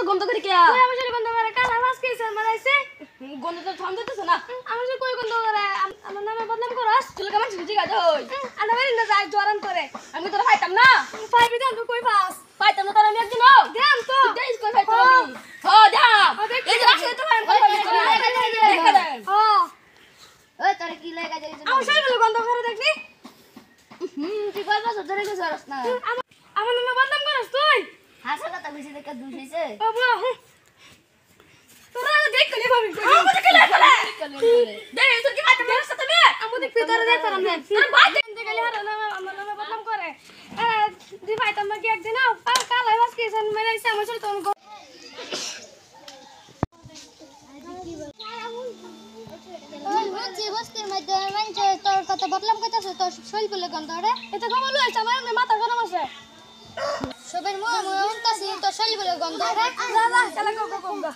গন্ধ করে কে তুই আমার শরীর গন্ধ করে কালা মাছ খেয়েছে মারাইছে গন্ধ তো ঠান্ডা দিতেছ না আমার শরীর কই গন্ধ করে আমার নামে বদনাম করস চুল কেমন ছিঁচি গাছ হই আনা বাড়ি না যাই জরান করে আমি তোরা খাইতাম না পাইবি দাম তুই কই পাস পাইতাম না তোরা আমি একদিন হোক দাম তো দেশ কই খাইতাম আমি দাম এই যে রাখলে তো আমি কথা দেন ওই তোর কি লাগা যাইছ আমার শরীর গন্ধ করে দেখলি তুই কই বছর ধরে গেছ রস না আমার নামে বদনাম করস তুই হাসা কথা বেশি দেখা দুষ হইছে বাবা তোরা দেখলি ভাবি আমাকে কে লাগে দে তোর কি খাইতাম না সাথে আমি দেখ তোরা দেখ পারাম না তোর ভাই দেখতে গেলে হারা নামে আমার নামে বদনাম করে দি ভাই তোমরা কি একদিন কালা মাছ খেয়েছে মারাইছে আমার শরীর তো বুঝছি বস্তির মধ্যে মানছে তোর কথা বদলাম কইতাছ তোর শৈল বলে গন্ধ রে এটা কমল হইছে আমার মাথা গরম আছে সবের মুখ মুখ উনতাছি তোর শৈল বলে গন্ধ রে যা যা চলা গো গো গো